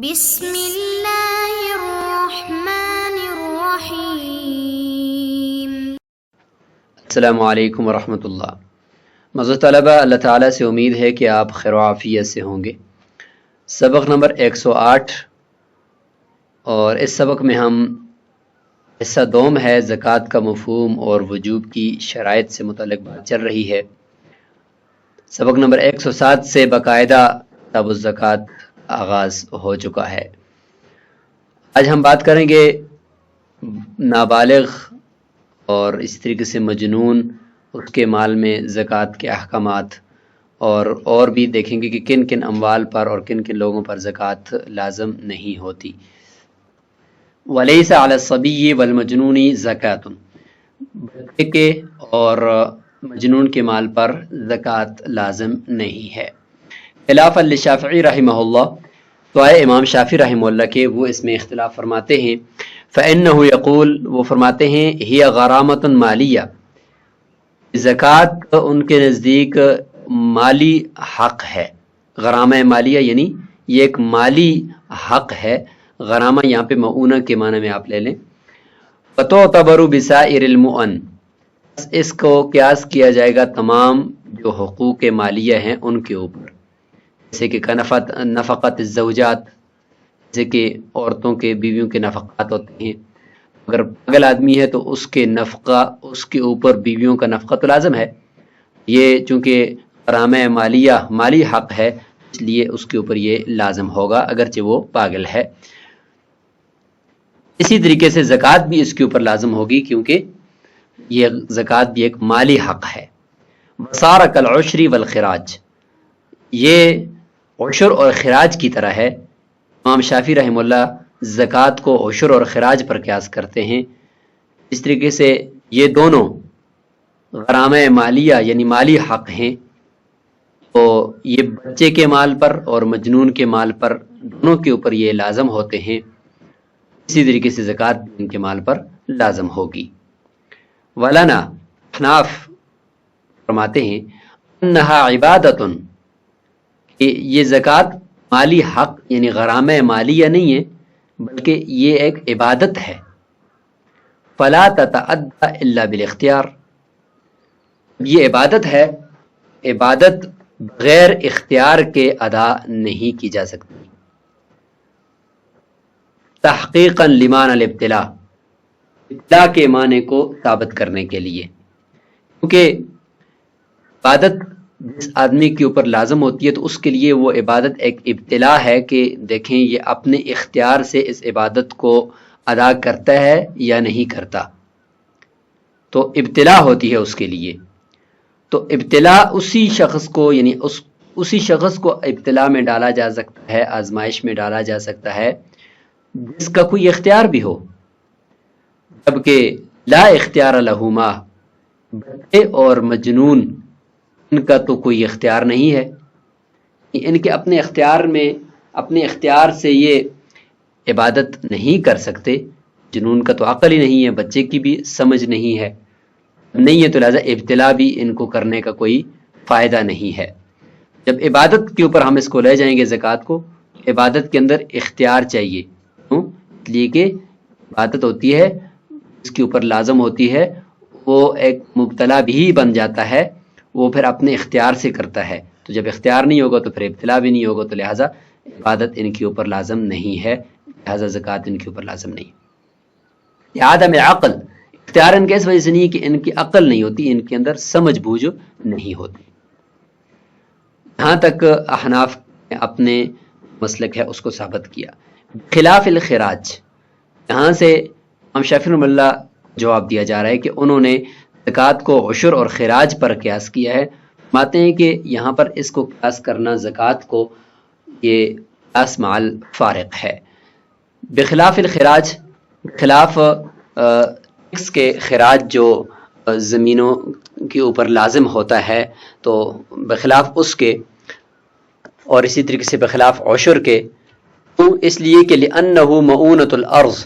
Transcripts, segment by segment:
بسم اللہ الرحمن الرحیم۔ السلام علیکم ورحمۃ اللہ۔ معزز طلبہ، اللہ تعالیٰ سے امید ہے کہ آپ خیر و عافیت سے ہوں گے۔ سبق نمبر 108 اور اس سبق میں ہم حصہ دوم ہے زکوٰۃ کا مفہوم اور وجوب کی شرائط سے متعلق بات چل رہی ہے۔ سبق نمبر 107 سے باقاعدہ کتاب الزکوٰۃ آغاز ہو چکا ہے۔ آج ہم بات کریں گے نابالغ اور اس طریقے سے مجنون، اس کے مال میں زکوٰۃ کے احکامات، اور بھی دیکھیں گے کہ کن کن اموال پر اور کن کن لوگوں پر زکوٰۃ لازم نہیں ہوتی۔ وَلَيْسَ عَلَى الصَّبِيِّ وَالْمَجْنُونِ زَكَاةٌ، بچے کے اور مجنون کے مال پر زکوٰۃ لازم نہیں ہے۔ خلاف للشافعی رحمہ اللہ، تو آئے امام شافعی رحمہ اللہ کے وہ اس میں اختلاف فرماتے ہیں۔ فإنه يقول، وہ فرماتے ہیں ہی غرامۃ مالیہ، زکوٰۃ ان کے نزدیک مالی حق ہے۔ غرامہ مالیہ یعنی یہ ایک مالی حق ہے۔ غرامہ یہاں پہ معونہ کے معنی میں آپ لے لیں۔ فَتُعْتَبَرُ بِسَائِرِ الْمُعَن، اس کو قیاس کیا جائے گا تمام جو حقوق مالیہ ہیں ان کے اوپر، جیسے کہ نفقت الزوجات، جیسے کہ عورتوں کے بیویوں کے نفقات ہوتے ہیں۔ اگر پاگل آدمی ہے تو اس کے نفقہ، اس کے اوپر بیویوں کا نفقہ تو لازم ہے۔ یہ چونکہ غرامہ مالیہ مالی حق ہے، اس لیے اس کے اوپر یہ لازم ہوگا اگرچہ وہ پاگل ہے۔ اسی طریقے سے زکوٰۃ بھی اس کے اوپر لازم ہوگی، کیونکہ یہ زکوٰۃ بھی ایک مالی حق ہے۔ وَصَارَ كَالْعُشْرِ وَالْخِرَاجِ، یہ عشر اور خراج کی طرح ہے۔ امام شافعی رحمہ اللہ زکوٰۃ کو عشر اور خراج پر قیاس کرتے ہیں۔ اس طریقے سے یہ دونوں غرامہ مالیہ یعنی مالی حق ہیں، تو یہ بچے کے مال پر اور مجنون کے مال پر دونوں کے اوپر یہ لازم ہوتے ہیں۔ اسی طریقے سے زکوٰۃ بھی ان کے مال پر لازم ہوگی۔ وَلَنَا، احناف فرماتے ہیں انہا عبادۃ، کہ یہ زکوٰۃ مالی حق یعنی غرامہ مالیہ نہیں ہے بلکہ یہ ایک عبادت ہے۔ فلا تتعدى الا بالاختیار، یہ عبادت ہے، عبادت بغیر اختیار کے ادا نہیں کی جا سکتی۔ تحقیقا لمعنى الابتلاء، ابتلاء کے معنی کو ثابت کرنے کے لیے، کیونکہ عبادت جس آدمی کے اوپر لازم ہوتی ہے تو اس کے لیے وہ عبادت ایک ابتلاء ہے کہ دیکھیں یہ اپنے اختیار سے اس عبادت کو ادا کرتا ہے یا نہیں کرتا، تو ابتلاء ہوتی ہے اس کے لیے۔ تو ابتلاء اسی شخص کو یعنی اسی شخص کو ابتلاء میں ڈالا جا سکتا ہے، آزمائش میں ڈالا جا سکتا ہے جس کا کوئی اختیار بھی ہو، جبکہ لا اختیار لہما، بچے اور مجنون ان کا تو کوئی اختیار نہیں ہے، ان کے اپنے اختیار سے یہ عبادت نہیں کر سکتے۔ جنون کا تو عقل ہی نہیں ہے، بچے کی بھی سمجھ نہیں ہے تو لہذا ابتلاء بھی ان کو کرنے کا کوئی فائدہ نہیں ہے۔ جب عبادت کے اوپر ہم اس کو لے جائیں گے زکوٰۃ کو، عبادت کے اندر اختیار چاہیے، کیوں؟ اس لیے کہ عبادت ہوتی ہے اس کے اوپر لازم ہوتی ہے، وہ ایک مبتلا بھی بن جاتا ہے، وہ پھر اپنے اختیار سے کرتا ہے، تو جب اختیار نہیں ہوگا تو پھر ابتلاء بھی نہیں ہوگا، تو لہٰذا عبادت ان کے اوپر لازم نہیں ہے، لہٰذا زکوٰۃ ان کے اوپر لازم نہیں۔ عدم عقل، اختیار ان کے اس وجہ سے نہیں ہے کہ ان کی عقل نہیں ہوتی، ان کے اندر سمجھ بوجھ نہیں ہوتی۔ یہاں تک احناف نے اپنے مسلک ہے اس کو ثابت کیا۔ خلاف الخراج، یہاں سے امام شافعی رحمہ اللہ جواب دیا جا رہا ہے کہ انہوں نے زکوٰۃ کو عشر اور خراج پر قیاس کیا ہے۔ فرماتے ہیں کہ یہاں پر اس کو قیاس کرنا زکوٰۃ کو یہ قیاس مع الفارق ہے۔ بخلاف الخراج، خلاف ٹیکس کے خراج جو زمینوں کے اوپر لازم ہوتا ہے، تو بخلاف اس کے اور اسی طریقے سے بخلاف عشر کے، تو اس لیے کہ لأنه مؤونۃ الارض،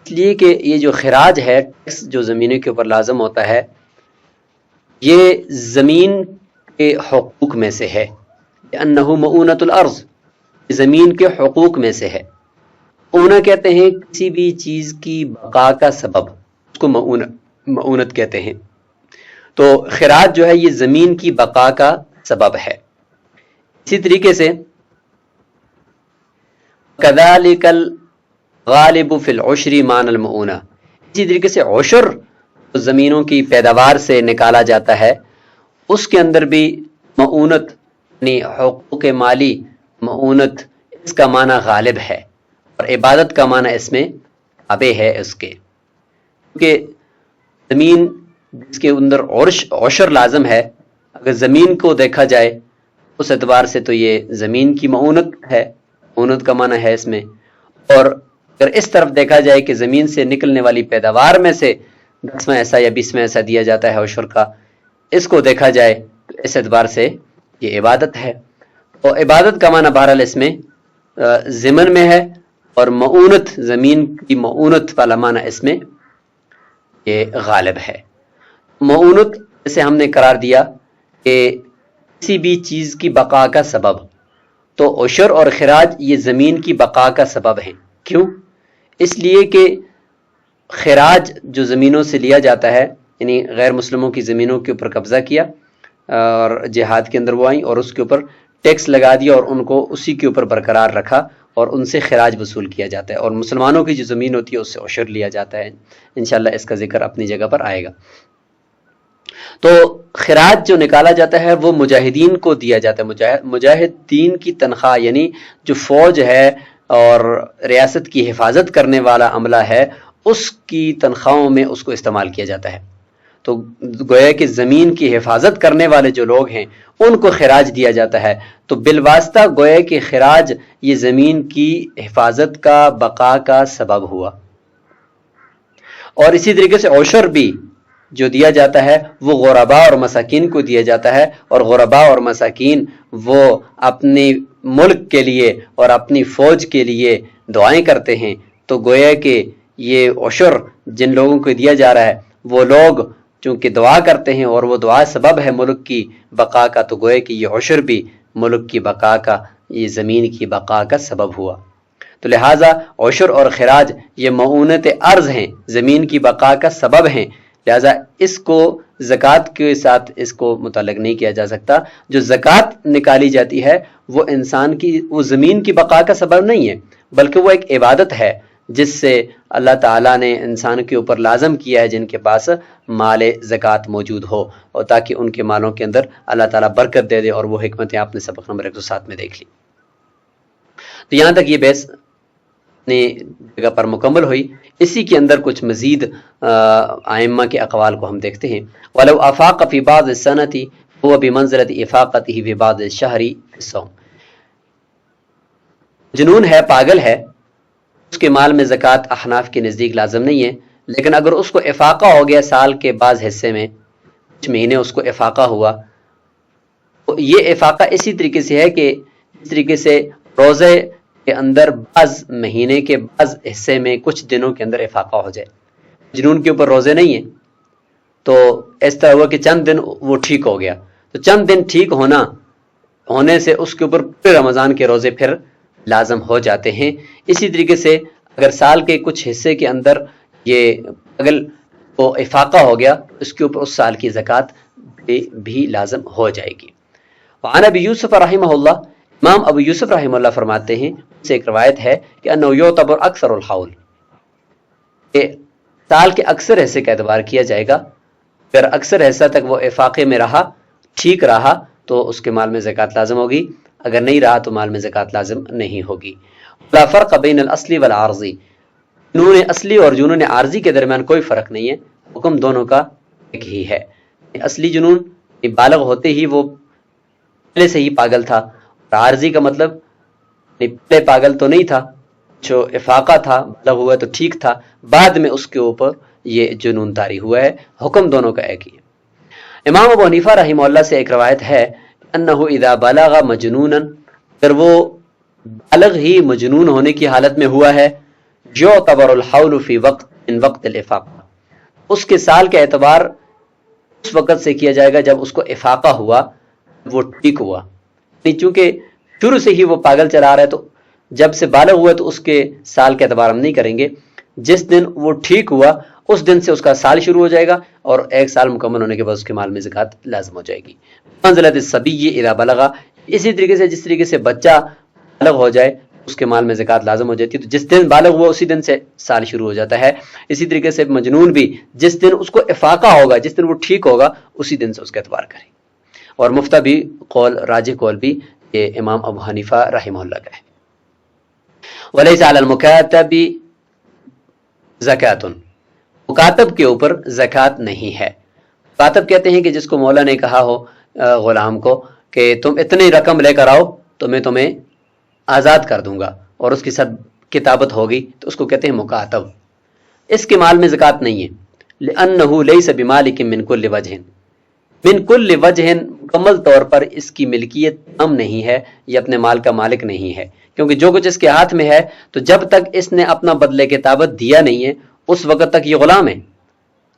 اس لیے کہ یہ جو خراج ہے، ٹیکس جو زمینوں کے اوپر لازم ہوتا ہے، یہ زمین کے حقوق میں سے ہے۔ لأنه مؤونۃ الارض، زمین کے حقوق میں سے ہے. مؤونہ کہتے ہیں کسی بھی چیز کی بقا کا سبب، اس کو مؤونت کہتے ہیں. تو خراج جو ہے یہ زمین کی بقا کا سبب ہے. اسی طریقے سے كذلك الغالب في العشر معنى المؤونہ، اسی طریقے سے عشر زمینوں کی پیداوار سے نکالا جاتا ہے، اس کے اندر بھی مؤونت یعنی حقوق مالی مؤونت اس کا معنی غالب ہے، اور عبادت کا معنی اس میں تابع ہے اس کے، کیونکہ زمین جس کے اندر عشر لازم ہے، اگر زمین کو دیکھا جائے اس اعتبار سے تو یہ زمین کی مؤونت ہے، مؤونت کا معنی ہے اس میں. اور اگر اس طرف دیکھا جائے کہ زمین سے نکلنے والی پیداوار میں سے 10واں حصہ یا 20واں حصہ دیا جاتا ہے عشر کا، اس کو دیکھا جائے تو اس اعتبار سے یہ عبادت ہے. اور عبادت کا معنی بہرحال اس میں ضمن میں ہے، اور مؤونت زمین کی مؤونت والا معنی اس میں یہ غالب ہے. مؤونت جیسے ہم نے قرار دیا کہ کسی بھی چیز کی بقا کا سبب، تو عشر اور خراج یہ زمین کی بقا کا سبب ہیں. کیوں؟ اس لیے کہ خراج جو زمینوں سے لیا جاتا ہے، یعنی غیر مسلموں کی زمینوں کے اوپر قبضہ کیا اور جہاد کے اندر وہ آئیں اور اس کے اوپر ٹیکس لگا دیا اور ان کو اسی کے اوپر برقرار رکھا اور ان سے خراج وصول کیا جاتا ہے، اور مسلمانوں کی جو زمین ہوتی ہے اس سے عشر لیا جاتا ہے. انشاءاللہ اس کا ذکر اپنی جگہ پر آئے گا. تو خراج جو نکالا جاتا ہے وہ مجاہدین کو دیا جاتا ہے. مجاہدین کی تنخواہ یعنی جو فوج ہے اور ریاست کی حفاظت کرنے والا عملہ ہے، اس کی تنخواہوں میں اس کو استعمال کیا جاتا ہے. تو گویا کہ زمین کی حفاظت کرنے والے جو لوگ ہیں ان کو خراج دیا جاتا ہے. تو بالواسطہ گویا کہ خراج یہ زمین کی حفاظت کا بقا کا سبب ہوا. اور اسی طریقے سے عشر بھی جو دیا جاتا ہے وہ غرباء اور مساکین کو دیا جاتا ہے، اور غرباء اور مساکین وہ اپنے ملک کے لیے اور اپنی فوج کے لیے دعائیں کرتے ہیں. تو گویا کہ یہ عشر جن لوگوں کو دیا جا رہا ہے وہ لوگ چونکہ دعا کرتے ہیں اور وہ دعا سبب ہے ملک کی بقا کا، تو گویا کہ یہ عشر بھی ملک کی بقا کا، یہ زمین کی بقا کا سبب ہوا. تو لہٰذا عشر اور خراج یہ مؤونت ارض ہیں، زمین کی بقا کا سبب ہیں. لہٰذا اس کو زکوٰۃ کے ساتھ اس کو متعلق نہیں کیا جا سکتا. جو زکوٰۃ نکالی جاتی ہے وہ انسان کی، وہ زمین کی بقا کا سبب نہیں ہے، بلکہ وہ ایک عبادت ہے جس سے اللہ تعالیٰ نے انسان کے اوپر لازم کیا ہے جن کے پاس مال زکوٰۃ موجود ہو، اور تاکہ ان کے مالوں کے اندر اللہ تعالیٰ برکت دے دے. اور وہ حکمتیں آپ نے سبق نمبر 107 میں دیکھ لی. تو یہاں تک یہ بحث جگہ پر مکمل ہوئی. اسی کے اندر کچھ مزید ائمہ کے اقوال کو ہم دیکھتے ہیں. وَلَوْ أَفَاقَ فِي بَعْضِ السَّنَةِ هُوَ بِمَنزِلَةِ إِفَاقَتِهِ فِي بَعْضِ الشَّهْرِ فِي الصَّوْمِ. جنون ہے، پاگل ہے، اس کے مال میں زکوٰۃ احناف کے نزدیک لازم نہیں ہے، لیکن اگر اس کو افاقہ ہو گیا سال کے بعض حصے میں، کچھ مہینے اس کو افاقہ ہوا، تو یہ افاقہ اسی طریقے سے ہے کہ اس طریقے سے روزے کے اندر بعض مہینے کے بعض حصے میں کچھ دنوں کے اندر افاقہ ہو جائے. جنون کے اوپر روزے نہیں ہیں تو اس طرح ہوا کہ چند دن وہ ٹھیک ہو گیا، تو چند دن ٹھیک ہونے سے اس کے اوپر پورے رمضان کے روزے پھر لازم ہو جاتے ہیں. اسی طریقے سے اگر سال کے کچھ حصے کے اندر یہ پاگل کو افاقہ ہو گیا، اس کے اوپر اس سال کی زکوٰۃ بھی لازم ہو جائے گی. وعن ابی یوسف رحمہ اللہ، امام ابو یوسف رحمہ اللہ فرماتے ہیں، سے ایک روایت ہے کہ انه یعتبر اکثر الحول، کہ سال کے اکثر حصے کا اعتبار کیا جائے گا. اگر اکثر حصہ تک وہ افاقے میں رہا، ٹھیک رہا، تو اس کے مال میں زکوٰۃ لازم ہوگی. اگر نہیں رہا تو مال میں زکوٰۃ لازم نہیں ہوگی. لا فرق بین الاصلی والعارضی، جنون اصلی اور جنون عارضی کے درمیان کوئی فرق نہیں ہے، حکم دونوں کا ایک ہی ہے. اصلی جنون بالغ ہوتے ہی وہ پہلے سے ہی پاگل تھا، اور عارضی کا مطلب پہلے پاگل تو نہیں تھا، جو افاقہ تھا بالغ ہوا تو ٹھیک تھا، بعد میں اس کے اوپر یہ جنون طاری ہوا ہے. حکم دونوں کا ایک ہی ہے. امام ابو حنیفہ رحمہ اللہ سے ایک روایت ہے انہ اذا بلغ مجنونا، اگر وہ بالغ ہی مجنون ہونے کی حالت میں ہوا ہے، یعتبر الحول فی وقت من وقت الافاقہ، اس کے سال کا اعتبار اس وقت سے کیا جائے گا جب اس کو افاقہ ہوا، وہ ٹھیک ہوا. چونکہ شروع سے ہی وہ پاگل چلا رہا ہے تو جب سے بالغ ہوا تو اس کے سال کے اعتبار ہم نہیں کریں گے، جس دن وہ ٹھیک ہوا اس دن سے اس کا سال شروع ہو جائے گا اور 1 سال مکمل ہونے کے بعد اس کے مال میں زکوٰۃ لازم ہو جائے گی۔ منزلۃ الصبی اذا بلغ، اسی طریقے سے جس طریقے سے بچہ بالغ ہو جائے اس کے مال میں زکوٰۃ لازم ہو جاتی ہے، تو جس دن بالغ ہوا اسی دن سے سال شروع ہو جاتا ہے۔ اسی طریقے سے مجنون بھی جس دن اس کو افاقہ ہوگا، جس دن وہ ٹھیک ہوگا اسی دن سے اس کا اعتبار کریں۔ اور مفتہ بھی قول، راجح قول بھی یہ امام ابو حنیفہ رحمہ اللہ کا ہے۔ وَلَيْسَ عَلَى الْمُكَاتَبِ زَكَاةٌ، مکاتب کے اوپر زکوٰۃ نہیں ہے۔ مکاتب کہتے ہیں کہ جس کو مولا نے کہا ہو غلام کو کہ تم اتنی رقم لے کر آؤ تو میں تمہیں آزاد کر دوں گا، اور اس کی سب کتابت ہوگی تو اس کو کہتے ہیں مکاتب۔ اس کے مال میں زکوٰۃ نہیں ہے، لِأَنَّهُ لَيْسَ بِمَالِكٍ مِّن كُلِّ وَجْهٍ، من کل وجہ مکمل طور پر اس کی ملکیت ہم نہیں ہے، یہ اپنے مال کا مالک نہیں ہے، کیونکہ جو کچھ اس کے ہاتھ میں ہے تو جب تک اس نے اپنا بدلے کتابت دیا نہیں ہے اس وقت تک یہ غلام ہے،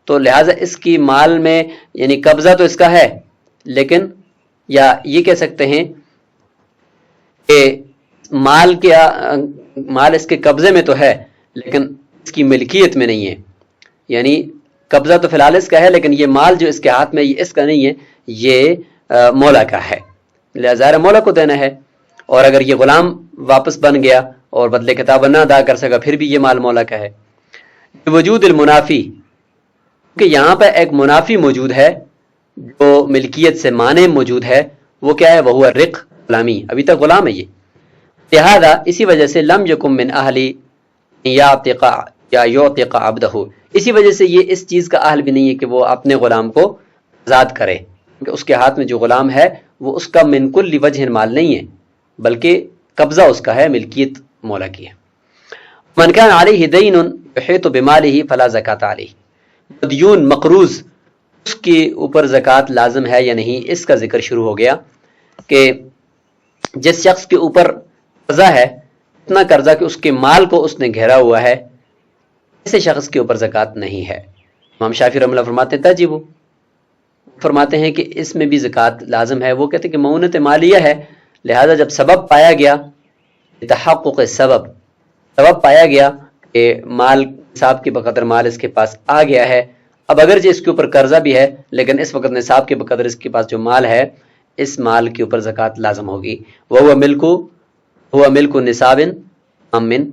تو لہٰذا اس کی مال میں یعنی قبضہ تو اس کا ہے، لیکن یا یہ کہہ سکتے ہیں کہ مال اس کے قبضے میں تو ہے لیکن اس کی ملکیت میں نہیں ہے، یعنی قبضہ تو فی الحال اس کا ہے لیکن یہ مال جو اس کے ہاتھ میں یہ اس کا نہیں ہے، یہ مولا کا ہے، لہذا مولا کو دینا ہے۔ اور اگر یہ غلام واپس بن گیا اور بدلے کتاب نہ ادا کر سکا پھر بھی یہ مال مولا کا ہے۔ وجود المنافی، کہ یہاں پہ ایک منافی موجود ہے جو ملکیت سے مانع موجود ہے، وہ کیا ہے؟ وہ رق، غلامی، ابھی تک غلام ہے یہ، لہذا اسی وجہ سے لم یکم من اہلی یعتق یا یعتق عبدہ، اسی وجہ سے یہ اس چیز کا اہل بھی نہیں ہے کہ وہ اپنے غلام کو آزاد کرے، کیونکہ اس کے ہاتھ میں جو غلام ہے وہ اس کا من کل وجہ مال نہیں ہے بلکہ قبضہ اس کا ہے، ملکیت مولا کی ہے۔ من کان علیہ دین یحیط بمالہ فلا زکوٰۃ علیہ، مدیون مقروض اس کے اوپر زکوٰۃ لازم ہے یا نہیں، اس کا ذکر شروع ہو گیا کہ جس شخص کے اوپر قرضہ ہے، اتنا قرضہ کہ اس کے مال کو اس نے گھیرا ہوا ہے، ایسے شخص کے اوپر زکوٰۃ نہیں ہے۔ امام شافعی رحمہ اللہ فرماتے ہیں تجب، فرماتے ہیں کہ اس میں بھی زکوٰۃ لازم ہے۔ وہ کہتے ہیں کہ معونت مالیہ ہے، لہذا جب سبب پایا گیا، تحقق سبب پایا گیا کہ مال نصاب کے بقدر مال اس کے پاس آ گیا ہے، اب اگرچہ اس کے اوپر قرضہ بھی ہے لیکن اس وقت نصاب کے بقدر اس کے پاس جو مال ہے اس مال کے اوپر زکوٰۃ لازم ہوگی۔ وہ ملک نصاب امن،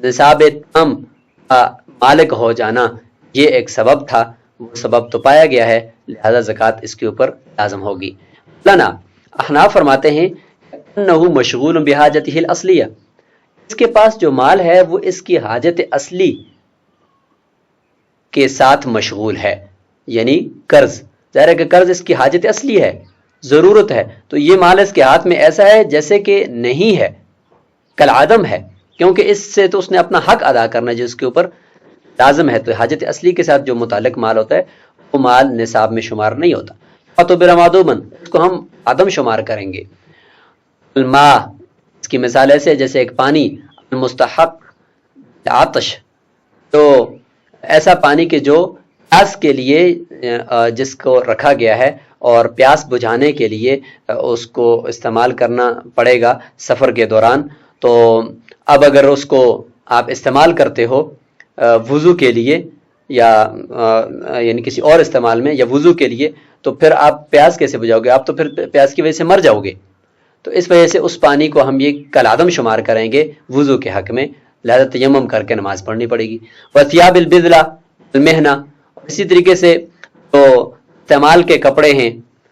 نصاب تام مالک ہو جانا یہ ایک سبب تھا، وہ سبب تو پایا گیا ہے لہذا زکوٰۃ اس کے اوپر لازم ہوگی۔ لنا احناف فرماتے ہیں انہ مشغول بحاجتہ الاصلیہ، اس کے پاس جو مال ہے وہ اس کی حاجت اصلی کے ساتھ مشغول ہے، یعنی قرض، ظاہر ہے کہ قرض اس کی حاجت اصلی ہے، ضرورت ہے، تو یہ مال اس کے ہاتھ میں ایسا ہے جیسے کہ نہیں ہے، کالعدم ہے، کیونکہ اس سے تو اس نے اپنا حق ادا کرنا ہے جو اس کے اوپر لازم ہے، تو حاجت اصلی کے ساتھ جو متعلق مال ہوتا ہے وہ مال نصاب میں شمار نہیں ہوتا۔ تو برمادومن، اس کو ہم عدم شمار کریں گے۔ الماء، اس کی مثال ایسے جیسے ایک پانی، المستحق عطش، تو ایسا پانی کہ جو پیاس کے لیے جس کو رکھا گیا ہے اور پیاس بجھانے کے لیے اس کو استعمال کرنا پڑے گا سفر کے دوران، تو اب اگر اس کو آپ استعمال کرتے ہو وضو کے لیے یا یعنی کسی اور استعمال میں یا وضو کے لیے، تو پھر آپ پیاس کیسے بجھاؤ گے؟ آپ تو پھر پیاس کی وجہ سے مر جاؤ گے، تو اس وجہ سے اس پانی کو ہم یہ کالعدم شمار کریں گے وضو کے حق میں، لہذا تیمم کر کے نماز پڑھنی پڑے گی۔ وثیاب البذلہ المہنہ، اسی طریقے سے جو استعمال کے کپڑے ہیں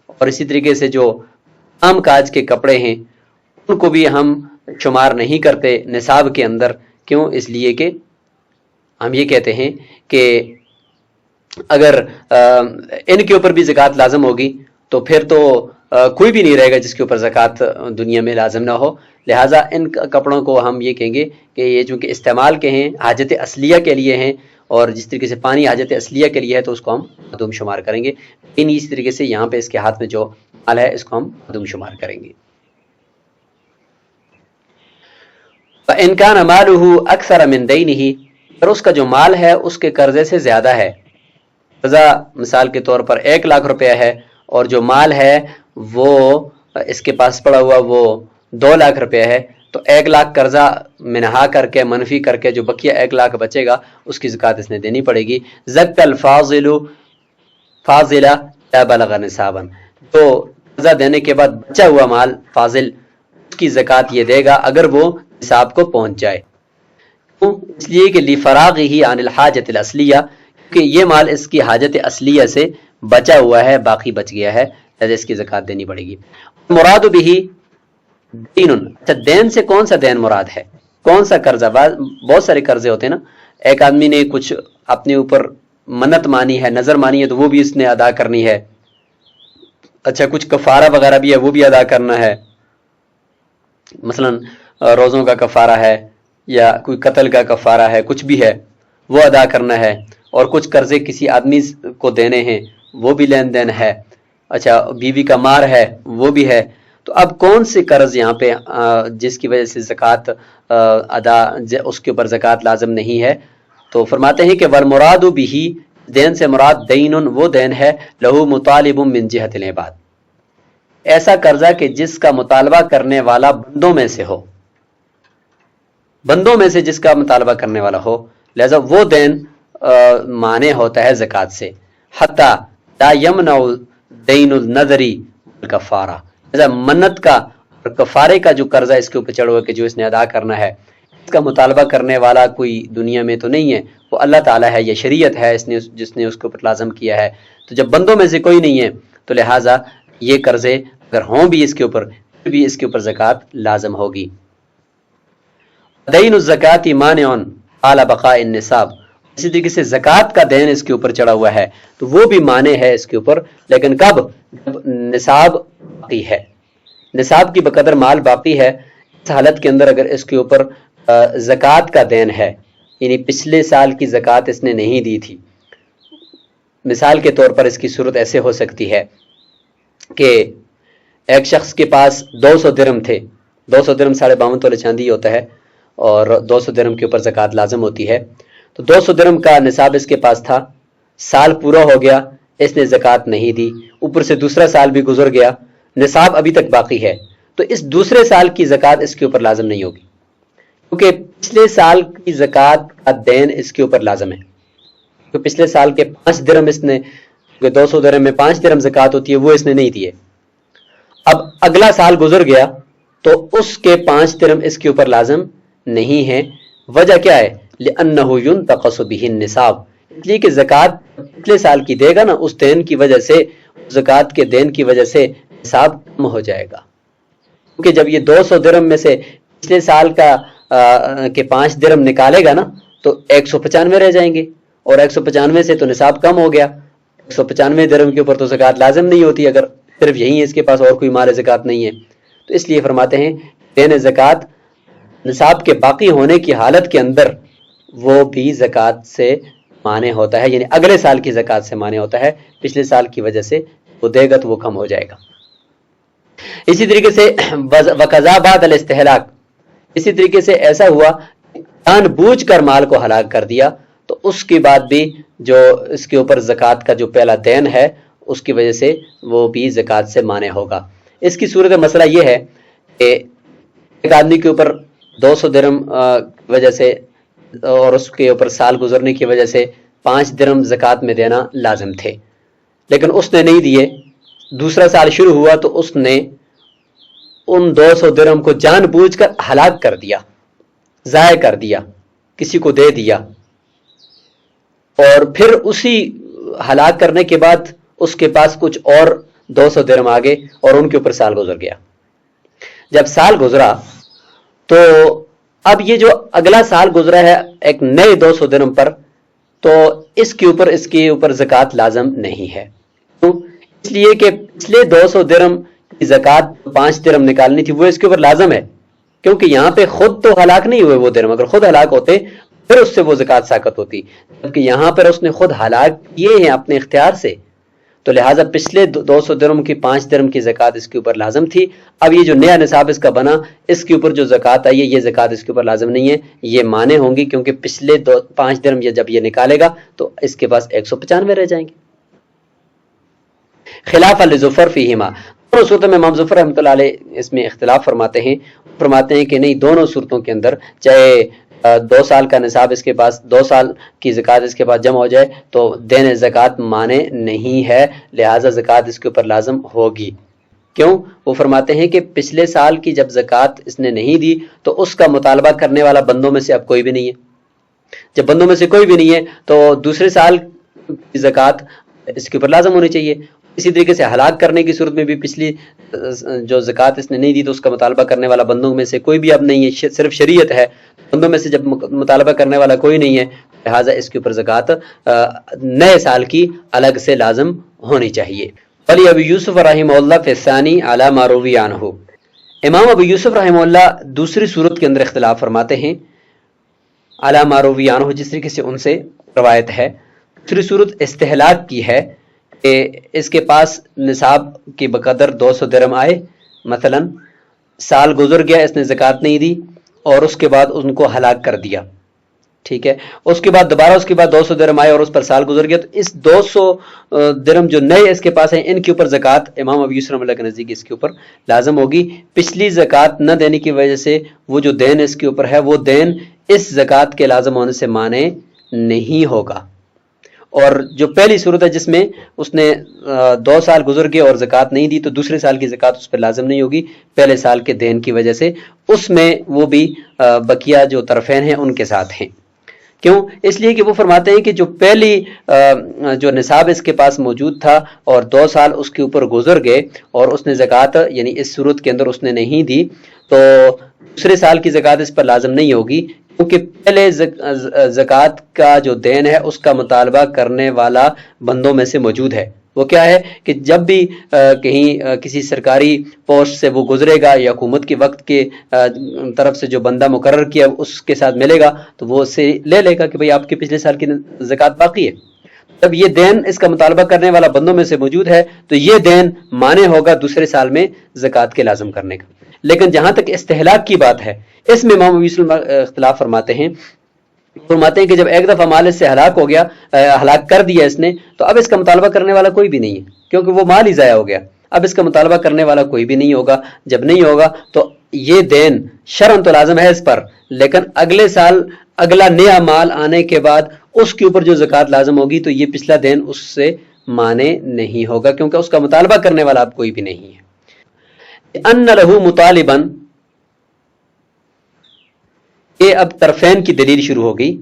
اور اسی طریقے سے جو عام کاج کے کپڑے ہیں ان کو بھی ہم شمار نہیں کرتے نصاب کے اندر، کیوں؟ اس لیے کہ ہم یہ کہتے ہیں کہ اگر ان کے اوپر بھی زکوٰۃ لازم ہوگی تو پھر تو کوئی بھی نہیں رہے گا جس کے اوپر زکوٰۃ دنیا میں لازم نہ ہو، لہٰذا ان کپڑوں کو ہم یہ کہیں گے کہ یہ چونکہ استعمال کے ہیں، حاجت اصلیہ کے لیے ہیں، اور جس طریقے سے پانی حاجت اصلیہ کے لیے ہے تو اس کو ہم معدوم شمار کریں گے، اسی طریقے سے یہاں پہ اس کے ہاتھ میں جو مال ہے اس کو ہم معدوم شمار کریں گے۔ فَإِنْ كَانَ مَالُهُ أَكْثَرَ مِنْ دَيْنِهِ، اگر اس کا جو مال ہے اس کے قرضے سے زیادہ ہے، قرضہ مثال کے طور پر 1 لاکھ روپیہ ہے اور جو مال ہے وہ اس کے پاس پڑا ہوا وہ 2 لاکھ روپے ہے تو 1 لاکھ قرضہ منہا کر کے منفی کر کے جو بقیہ 1 لاکھ بچے گا اس کی زکوٰۃ اس نے دینی پڑے گی. زک الفاضل فاضلہ لا بلغ نصابا، تو قرضہ دینے کے بعد بچا ہوا مال فاضل اس کی زکوٰۃ یہ دے گا اگر وہ نصاب کو پہنچ جائے. اس لیے کہ لفراغہ عن الحاجۃ الاصلیہ، کہ یہ مال اس کی حاجت اصلیہ سے بچا ہوا ہے، باقی بچ گیا ہے، لہذا اس کی زکوٰۃ دینی پڑے گی. مراد بہ دین، اچھا دین سے کون سا دین مراد ہے، کون سا قرضہ؟ بہت سارے قرضے ہوتے ہیں نا. ایک آدمی نے کچھ اپنے اوپر منت مانی ہے، نظر مانی ہے، تو وہ بھی اس نے ادا کرنی ہے. اچھا کچھ کفارہ وغیرہ بھی ہے، وہ بھی ادا کرنا ہے، مثلا روزوں کا کفارہ ہے یا کوئی قتل کا کفارہ ہے، کچھ بھی ہے وہ ادا کرنا ہے. اور کچھ قرضے کسی آدمی کو دینے ہیں، وہ بھی لین دین ہے. اچھا بیوی کا مار ہے، وہ بھی ہے. تو اب کون سے قرض یہاں پہ جس کی وجہ سے زکوٰۃ ادا اس کے اوپر زکوٰۃ لازم نہیں ہے؟ تو فرماتے ہیں کہ والمراد بہ، دین سے مراد دین وہ دین ہے لہو مطالب من جہت العباد، ایسا قرضہ کہ جس کا مطالبہ کرنے والا بندوں میں سے ہو، بندوں میں سے جس کا مطالبہ کرنے والا ہو، لہذا وہ دین مانے ہوتا ہے زکوٰۃ سے. حتی لا یمنع دین النذری والکفارہ، لہذا منت کا اور کفارے کا جو قرضہ اس کے اوپر چڑھا ہوا کہ جو اس نے ادا کرنا ہے، اس کا مطالبہ کرنے والا کوئی دنیا میں تو نہیں ہے، وہ اللہ تعالیٰ ہے، یہ شریعت ہے جس نے اس کے اوپر لازم کیا ہے. تو جب بندوں میں سے کوئی نہیں ہے تو لہٰذا یہ قرضے اگر ہوں بھی اس کے اوپر، پھر بھی اس کے اوپر زکوٰۃ لازم ہوگی. دین الزکوٰۃ مانع علی بقاء النصاب، اسی طریقے سے زکوٰۃ کا دین اس کے اوپر چڑھا ہوا ہے تو وہ بھی مانے ہے اس کے اوپر، لیکن کب؟ جب نصاب باقی ہے، نصاب کی بقدر مال باقی ہے. اس حالت کے اندر اگر اس کے اوپر زکوٰۃ کا دین ہے، یعنی پچھلے سال کی زکوٰۃ اس نے نہیں دی تھی. مثال کے طور پر اس کی صورت ایسے ہو سکتی ہے کہ ایک شخص کے پاس 200 درہم تھے، 200 درہم 52.5 تولے چاندی ہوتا ہے اور 200 درہم کے اوپر زکوٰۃ لازم ہوتی ہے. تو 200 درہم کا نصاب اس کے پاس تھا، سال پورا ہو گیا، اس نے زکوٰۃ نہیں دی، اوپر سے دوسرا سال بھی گزر گیا، نصاب ابھی تک باقی ہے، تو اس دوسرے سال کی زکوٰۃ اس کے اوپر لازم نہیں ہوگی، کیونکہ پچھلے سال کی زکوٰۃ کا دین اس کے اوپر لازم ہے. تو پچھلے سال کے 5 درہم اس نے، 200 درہم میں 5 درہم زکوٰۃ ہوتی ہے، وہ اس نے نہیں دیے. اب اگلا سال گزر گیا تو اس کے 5 درہم اس کے اوپر لازم نہیں ہے. وجہ کیا ہے؟ لأنہ ينتقص به النصاب، اس لیے کہ زکوٰۃ پچھلے سال کی دے گا نا، اس دین کی وجہ سے، زکوٰۃ کے دین کی وجہ سے نصاب کم ہو جائے گا. کیونکہ جب یہ 200 درہم میں سے پچھلے سال کا کے 5 درہم نکالے گا نا تو 195 رہ جائیں گے، اور 195 سے تو نصاب کم ہو گیا. 195 درہم کے اوپر تو زکوٰۃ لازم نہیں ہوتی اگر صرف یہی اس کے پاس اور کوئی مال زکوٰۃ نہیں ہے. تو اس لیے فرماتے ہیں دین زکوٰۃ نصاب کے باقی ہونے کی حالت کے اندر وہ بھی زکوٰۃ سے مانے ہوتا ہے، یعنی اگلے سال کی زکوٰۃ سے مانے ہوتا ہے، پچھلے سال کی وجہ سے وہ دے گا تو وہ کم ہو جائے گا. اسی طریقے سے وقضا بعد الاستہلاک، اسی طریقے سے ایسا ہوا جان بوجھ کر مال کو ہلاک کر دیا تو اس کے بعد بھی جو اس کے اوپر زکوٰۃ کا جو پہلا دین ہے اس کی وجہ سے وہ بھی زکوٰۃ سے مانے ہوگا. اس کی صورت مسئلہ یہ ہے کہ ایک آدمی کے اوپر 200 درہم کی وجہ سے اور اس کے اوپر سال گزرنے کی وجہ سے 5 درہم زکوٰۃ میں دینا لازم تھے، لیکن اس نے نہیں دیے. دوسرا سال شروع ہوا تو اس نے ان 200 درہم کو جان بوجھ کر ہلاک کر دیا، ضائع کر دیا، کسی کو دے دیا، اور پھر اسی ہلاک کرنے کے بعد اس کے پاس کچھ اور 200 درہم آگے اور ان کے اوپر سال گزر گیا. جب سال گزرا تو اب یہ جو اگلا سال گزرا ہے ایک نئے 200 درہم پر، تو اس کے اوپر زکوٰۃ لازم نہیں ہے. اس لیے کہ پچھلے 200 درہم کی زکوٰۃ 5 درہم نکالنی تھی وہ اس کے اوپر لازم ہے، کیونکہ یہاں پہ خود تو ہلاک نہیں ہوئے وہ درہم، اگر خود ہلاک ہوتے پھر اس سے وہ زکوٰۃ ساقط ہوتی، جبکہ یہاں پر اس نے خود ہلاک کیے ہیں اپنے اختیار سے، تو لہٰذا پچھلے 200 درہم کی 5 درہم کی زکوٰۃ اس کے اوپر لازم تھی. اب یہ جو نیا نصاب اس کا بنا، اس کے اوپر جو زکوٰۃ آئی ہے یہ زکوٰۃ اس کے اوپر لازم نہیں ہے، یہ مانے ہوں گی، کیونکہ پچھلے 5 درہم جب یہ نکالے گا تو اس کے پاس 195 رہ جائیں گے. خلاف لظفر فیہما، دونوں صورتوں میں امام ظفر رحمۃ اللہ علیہ اس میں اختلاف فرماتے ہیں کہ نہیں، دونوں صورتوں کے اندر چاہے 2 سال کا نصاب اس کے پاس، 2 سال کی زکوٰۃ اس کے پاس جمع ہو جائے تو دین زکوٰۃ مانے نہیں ہے، لہٰذا زکوٰۃ اس کے اوپر لازم ہوگی۔ کیوں؟ وہ فرماتے ہیں کہ پچھلے سال کی جب زکوٰۃ اس نے نہیں دی تو اس کا مطالبہ کرنے والا بندوں میں سے اب کوئی بھی نہیں ہے۔ جب بندوں میں سے کوئی بھی نہیں ہے تو دوسرے سال کی زکوٰۃ اس کے اوپر لازم ہونی چاہیے۔ اسی طریقے سے ہلاک کرنے کی صورت میں بھی پچھلی جو زکوٰۃ اس نے نہیں دی تو اس کا مطالبہ کرنے والا بندوں میں سے کوئی بھی اب نہیں ہے، صرف شریعت ہے، بندوں میں سے جب مطالبہ کرنے والا کوئی نہیں ہے لہٰذا اس کے اوپر زکوٰۃ نئے سال کی الگ سے لازم ہونی چاہیے۔ ولی ابو یوسف رحمہ اللہ فی الثانی علی ما روی عنہ، امام ابو یوسف رحمہ اللہ دوسری صورت کے اندر اختلاف فرماتے ہیں علی ما روی عنہ، جس طریقے سے ان سے روایت ہے۔ دوسری صورت استحلاق کی ہے کہ اس کے پاس نصاب کے بقدر 200 درہم آئے، مثلا سال گزر گیا، اس نے زکوٰۃ نہیں دی اور اس کے بعد ان کو ہلاک کر دیا، ٹھیک ہے، اس کے بعد دوبارہ اس کے بعد 200 درہم آئے اور اس پر سال گزر گیا، تو اس 200 درہم جو نئے اس کے پاس ہیں ان کے اوپر زکوٰۃ امام ابو یوسف رحمۃ اللہ کے نزدیک اس کے اوپر لازم ہوگی۔ پچھلی زکوٰۃ نہ دینے کی وجہ سے وہ جو دین اس کے اوپر ہے وہ دین اس زکوٰۃ کے لازم ہونے سے مانے نہیں ہوگا۔ اور جو پہلی صورت ہے جس میں اس نے 2 سال گزر گئے اور زکوٰۃ نہیں دی تو دوسرے سال کی زکوٰۃ اس پر لازم نہیں ہوگی پہلے سال کے دین کی وجہ سے، اس میں وہ بھی بقیہ جو طرفین ہیں ان کے ساتھ ہیں۔ کیوں؟ اس لیے کہ وہ فرماتے ہیں کہ جو پہلی جو نصاب اس کے پاس موجود تھا اور 2 سال اس کے اوپر گزر گئے اور اس نے زکوٰۃ یعنی اس صورت کے اندر اس نے نہیں دی تو دوسرے سال کی زکوٰۃ اس پر لازم نہیں ہوگی، کیونکہ پہلے زکوٰۃ کا جو دین ہے اس کا مطالبہ کرنے والا بندوں میں سے موجود ہے۔ وہ کیا ہے کہ جب بھی کہیں کسی سرکاری پوسٹ سے وہ گزرے گا یا حکومت کے وقت کے طرف سے جو بندہ مقرر کیا اس کے ساتھ ملے گا تو وہ اس سے لے لے گا کہ بھئی آپ کے پچھلے سال کی زکوٰۃ باقی ہے۔ جب یہ دین اس کا مطالبہ کرنے والا بندوں میں سے موجود ہے تو یہ دین مانے ہوگا دوسرے سال میں زکوٰۃ کے لازم کرنے کا۔ لیکن جہاں تک استحلاق کی بات ہے اس میں امام ابو یوسف اختلاف فرماتے ہیں کہ جب ایک دفعہ مال اس سے ہلاک ہو گیا، ہلاک کر دیا اس نے، تو اب اس کا مطالبہ کرنے والا کوئی بھی نہیں ہے، کیونکہ وہ مال ہی ضائع ہو گیا، اب اس کا مطالبہ کرنے والا کوئی بھی نہیں ہوگا۔ جب نہیں ہوگا تو یہ دین شرعاً تو لازم ہے اس پر، لیکن اگلے سال اگلا نیا مال آنے کے بعد اس کے اوپر جو زکوٰۃ لازم ہوگی تو یہ پچھلا دین اس سے مانے نہیں ہوگا، کیونکہ اس کا مطالبہ کرنے والا اب کوئی بھی نہیں ہے۔ ان لہو مطالباً، یہ اب طرفین کی دلیل شروع ہو گئی،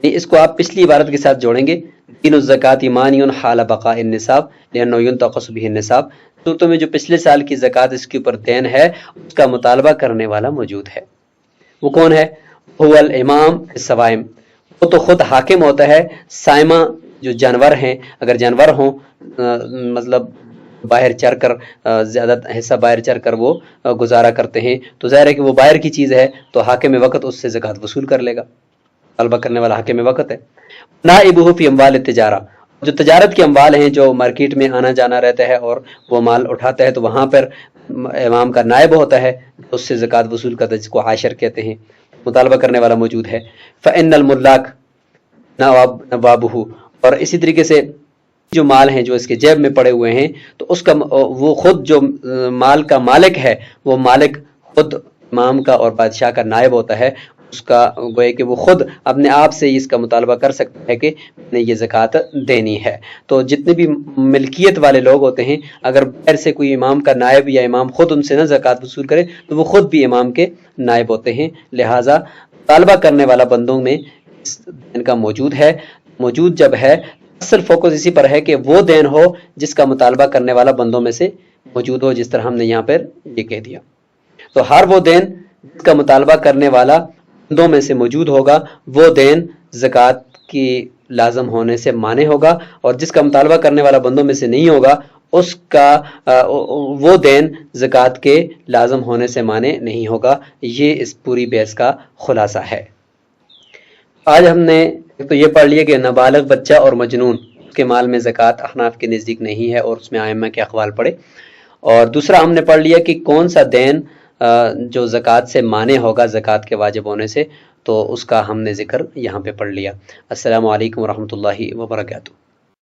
اس کو آپ پچھلی عبارت کے ساتھ جوڑیں گے، دین الزکوٰۃ مانع حال بقاء النصاب لأنه ينتقص به النصاب، صورتوں میں جو پچھلے سال کی زکوٰۃ اس کے اوپر دین ہے اس کا مطالبہ کرنے والا موجود ہے۔ وہ کون ہے؟ هو الامام الصوائم، وہ تو خود حاکم ہوتا ہے۔ صائمہ جو جانور ہیں، اگر جانور ہوں مطلب باہر چر کر زیادہ حصہ باہر چر کر وہ گزارا کرتے ہیں تو ظاہر ہے کہ وہ باہر کی چیز ہے تو حاکم وقت اس سے زکوٰۃ وصول کر لے گا، طلبہ کرنے والا حاکم وقت ہے۔ نائبہ فی اموال التجارہ، جو تجارت کے اموال ہیں جو مارکیٹ میں آنا جانا رہتا ہے اور وہ مال اٹھاتا ہے تو وہاں پر امام کا نائب ہوتا ہے، اس سے زکوٰۃ وصول کرتا ہے، جس کو عاشر کہتے ہیں، مطالبہ کرنے والا موجود ہے۔ فإن الملاک نوابہ، اور اسی طریقے سے جو مال ہیں جو اس کے جیب میں پڑے ہوئے ہیں تو اس کا وہ خود جو مال کا مالک ہے وہ مالک خود امام کا اور بادشاہ کا نائب ہوتا ہے، اس کا گویا کہ وہ خود اپنے آپ سے اس کا مطالبہ کر سکتا ہے کہ نے یہ زکوٰۃ دینی ہے۔ تو جتنے بھی ملکیت والے لوگ ہوتے ہیں اگر باہر سے کوئی امام کا نائب یا امام خود ان سے نہ زکوٰۃ وصول کرے تو وہ خود بھی امام کے نائب ہوتے ہیں، لہٰذا مطالبہ کرنے والا بندوں میں اس دین کا موجود ہے۔ موجود جب ہے اصل فوکس اسی پر ہے کہ وہ دین ہو جس کا مطالبہ کرنے والا بندوں میں سے موجود ہو، جس طرح ہم نے یہاں پر یہ کہہ دیا۔ تو ہر وہ دین جس کا مطالبہ کرنے والا بندوں میں سے موجود ہوگا وہ دین زکوٰۃ کی لازم ہونے سے مانے ہوگا، اور جس کا مطالبہ کرنے والا بندوں میں سے نہیں ہوگا اس کا وہ دین زکوٰۃ کے لازم ہونے سے مانے نہیں ہوگا۔ یہ اس پوری بحث کا خلاصہ ہے۔ آج ہم نے تو یہ پڑھ لیا کہ نابالغ بچہ اور مجنون کے مال میں زکوٰۃ احناف کے نزدیک نہیں ہے اور اس میں ائمہ کے اقوال پڑھے، اور دوسرا ہم نے پڑھ لیا کہ کون سا دین جو زکوٰۃ سے مانے ہوگا زکوٰۃ کے واجب ہونے سے، تو اس کا ہم نے ذکر یہاں پہ پڑھ لیا۔ السلام علیکم ورحمۃ اللہ وبرکاتہ۔